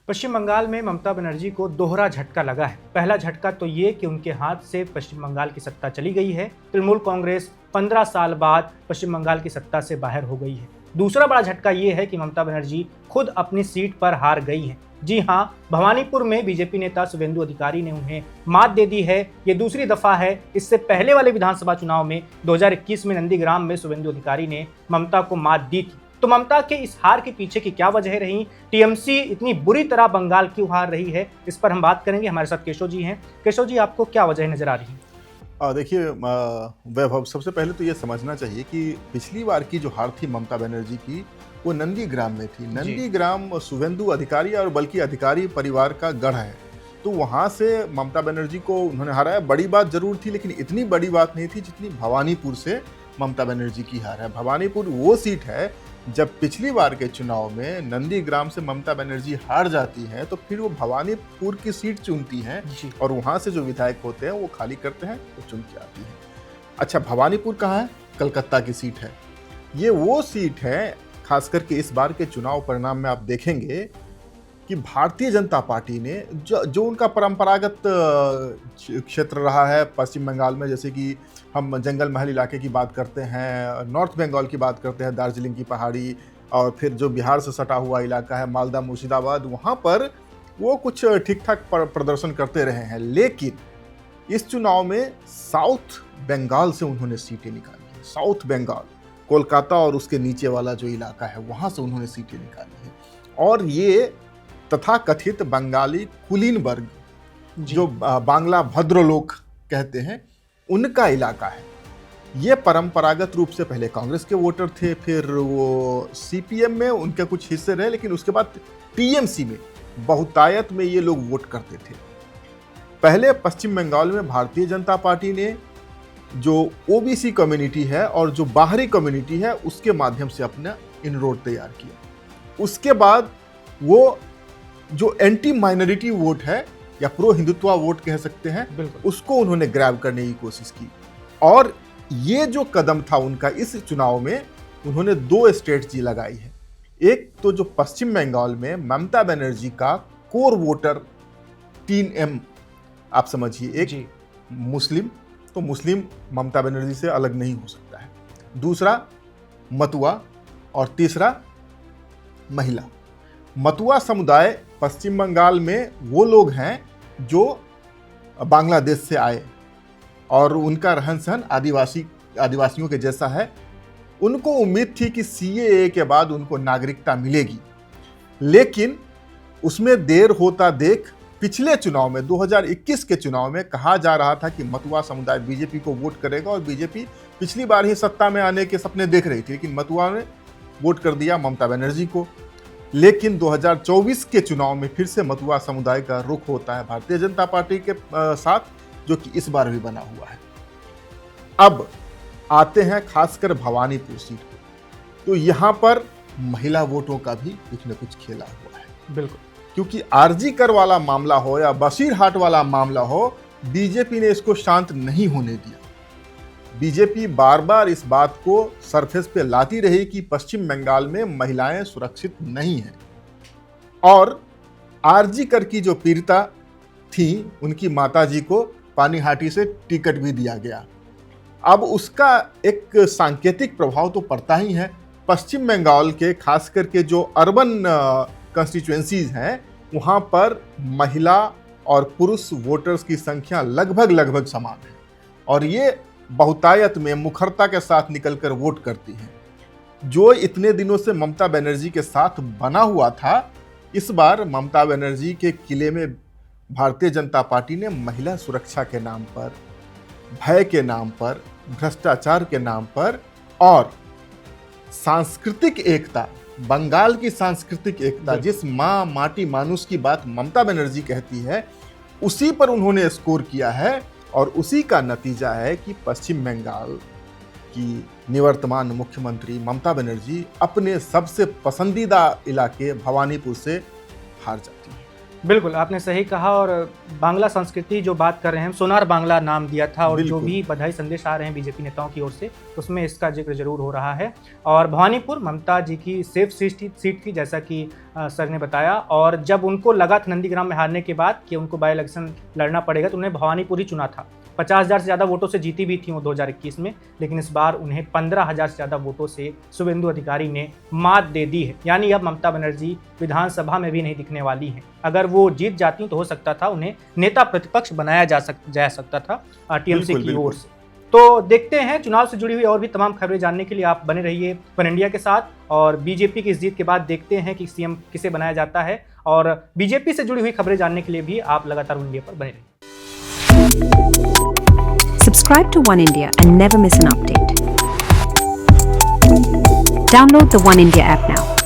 पश्चिम बंगाल में ममता बनर्जी को दोहरा झटका लगा है। पहला झटका तो ये कि उनके हाथ से पश्चिम बंगाल की सत्ता चली गई है। तृणमूल कांग्रेस 15 साल बाद पश्चिम बंगाल की सत्ता से बाहर हो गई है। दूसरा बड़ा झटका ये है कि ममता बनर्जी खुद अपनी सीट पर हार गई हैं। जी हां, भवानीपुर में बीजेपी नेता शुवेंदु अधिकारी ने उन्हें मात दे दी है। ये दूसरी दफा है। इससे पहले वाले विधानसभा चुनाव में 2021 में नंदीग्राम में शुवेंदु अधिकारी ने ममता को मात दी थी। तो ममता के इस हार के पीछे की क्या वजह रही, टीएमसी इतनी बुरी तरह बंगाल क्यों हार रही है, इस पर हम बात करेंगे। हमारे साथ केशव जी हैं। केशव जी, आपको क्या वजह नजर आ रही है? देखिए वैभव, सबसे पहले तो ये समझना चाहिए कि पिछली बार की जो हार थी ममता बनर्जी की, वो नंदीग्राम में थी। नंदीग्राम शुवेंदु अधिकारी और बल्कि अधिकारी परिवार का गढ़ है, तो वहाँ से ममता बनर्जी को उन्होंने हराया। बड़ी बात जरूर थी, लेकिन इतनी बड़ी बात नहीं थी जितनी भवानीपुर से ममता बनर्जी की हार है। भवानीपुर वो सीट है, जब पिछली बार के चुनाव में नंदीग्राम से ममता बनर्जी हार जाती हैं, तो फिर वो भवानीपुर की सीट चुनती हैं और वहाँ से जो विधायक होते हैं वो खाली करते हैं, वो चुन के आती हैं। अच्छा, भवानीपुर कहाँ है? कलकत्ता की सीट है। ये वो सीट है, खास करके इस बार के चुनाव परिणाम में आप देखेंगे कि भारतीय जनता पार्टी ने जो उनका परंपरागत क्षेत्र रहा है पश्चिम बंगाल में, जैसे कि हम जंगल महल इलाके की बात करते हैं, नॉर्थ बंगाल की बात करते हैं, दार्जिलिंग की पहाड़ी, और फिर जो बिहार से सटा हुआ इलाका है मालदा मुर्शिदाबाद, वहाँ पर वो कुछ ठीक ठाक प्रदर्शन करते रहे हैं। लेकिन इस चुनाव में साउथ बंगाल से उन्होंने सीटें निकाली हैं। साउथ बंगाल, कोलकाता और उसके नीचे वाला जो इलाका है, वहाँ से उन्होंने सीटें निकाली हैं। और ये तथाकथित बंगाली कुलीन वर्ग, जो बांग्ला भद्रलोक कहते हैं, उनका इलाका है। ये परंपरागत रूप से पहले कांग्रेस के वोटर थे, फिर वो सीपीएम में उनके कुछ हिस्से रहे, लेकिन उसके बाद टीएमसी में बहुतायत में ये लोग वोट करते थे। पहले पश्चिम बंगाल में भारतीय जनता पार्टी ने जो ओबीसी कम्युनिटी है और जो बाहरी कम्युनिटी है, उसके माध्यम से अपना इनरोड तैयार किया। उसके बाद वो जो एंटी माइनॉरिटी वोट है या प्रो हिंदुत्व वोट कह सकते हैं, उसको उन्होंने ग्रैब करने की कोशिश की। और ये जो कदम था उनका इस चुनाव में, उन्होंने दो स्ट्रेटजी लगाई है। एक तो जो पश्चिम बंगाल में ममता बनर्जी का कोर वोटर 3M, आप समझिए, एक मुस्लिम, तो मुस्लिम ममता बनर्जी से अलग नहीं हो सकता है। दूसरा मतुआ, और तीसरा महिला। मतुआ समुदाय पश्चिम बंगाल में वो लोग हैं जो बांग्लादेश से आए और उनका रहन सहन आदिवासियों के जैसा है। उनको उम्मीद थी कि CAA के बाद उनको नागरिकता मिलेगी, लेकिन उसमें देर होता देख पिछले चुनाव में 2021 के चुनाव में कहा जा रहा था कि मतुआ समुदाय बीजेपी को वोट करेगा और बीजेपी पिछली बार ही सत्ता में आने के सपने देख रही थी, लेकिन मतुआ ने वोट कर दिया ममता बनर्जी को। लेकिन 2024 के चुनाव में फिर से मतुआ समुदाय का रुख होता है भारतीय जनता पार्टी के साथ, जो कि इस बार भी बना हुआ है। अब आते हैं खासकर भवानीपुर सीट पर, तो यहाँ पर महिला वोटों का भी कुछ न कुछ खेला हुआ है। बिल्कुल, क्योंकि आरजी कर वाला मामला हो या बशीरहाट वाला मामला हो, बीजेपी ने इसको शांत नहीं होने दिया। बीजेपी बार बार इस बात को सरफेस पे लाती रही कि पश्चिम बंगाल में महिलाएं सुरक्षित नहीं हैं, और आरजी कर की जो पीड़िता थी, उनकी माताजी को पानीहाटी से टिकट भी दिया गया। अब उसका एक सांकेतिक प्रभाव तो पड़ता ही है। पश्चिम बंगाल के खास करके जो अर्बन कंस्टिट्यूएंसीज हैं, वहाँ पर महिला और पुरुष वोटर्स की संख्या लगभग समान है, और ये बहुतायत में मुखरता के साथ निकलकर वोट करती हैं। जो इतने दिनों से ममता बनर्जी के साथ बना हुआ था, इस बार ममता बनर्जी के किले में भारतीय जनता पार्टी ने महिला सुरक्षा के नाम पर, भय के नाम पर, भ्रष्टाचार के नाम पर और सांस्कृतिक एकता, बंगाल की सांस्कृतिक एकता, जिस माँ माटी मानुष की बात ममता बनर्जी कहती है, उसी पर उन्होंने स्कोर किया है। और उसी का नतीजा है कि पश्चिम बंगाल की निवर्तमान मुख्यमंत्री ममता बनर्जी अपने सबसे पसंदीदा इलाके भवानीपुर से हार जाती है। बिल्कुल, आपने सही कहा। और बांग्ला संस्कृति जो बात कर रहे हैं, सोनार बांग्ला नाम दिया था, और जो बिल्कुल। भी बधाई संदेश आ रहे हैं बीजेपी नेताओं की ओर से, उसमें इसका जिक्र जरूर हो रहा है। और भवानीपुर ममता जी की सेफ सीट थी, जैसा कि सर ने बताया। और जब उनको लगा था नंदीग्राम में हारने के बाद कि उनको बाई इलेक्शन लड़ना पड़ेगा, तो उन्हें भवानीपुर ही चुना था। 50,000 से ज़्यादा वोटों से जीती भी थी वो 2021 में, लेकिन इस बार उन्हें 15,000 से ज़्यादा वोटों से शुभेंदु अधिकारी ने मात दे दी है। यानी अब ममता बनर्जी विधानसभा में भी नहीं दिखने वाली हैं। अगर वो जीत जाती तो हो सकता था उन्हें नेता प्रतिपक्ष बनाया जा सकता था टीएमसी की ओर से। तो देखते हैं, चुनाव से जुड़ी हुई और भी तमाम खबरें जानने के लिए आप बने रहिए वन इंडिया के साथ। और बीजेपी की इस जीत के बाद देखते हैं कि सीएम किसे बनाया जाता है, और बीजेपी से जुड़ी हुई खबरें जानने के लिए भी आप लगातार वन इंडिया पर बने रहिए। Subscribe to One India and never miss an update. Download the One India app now.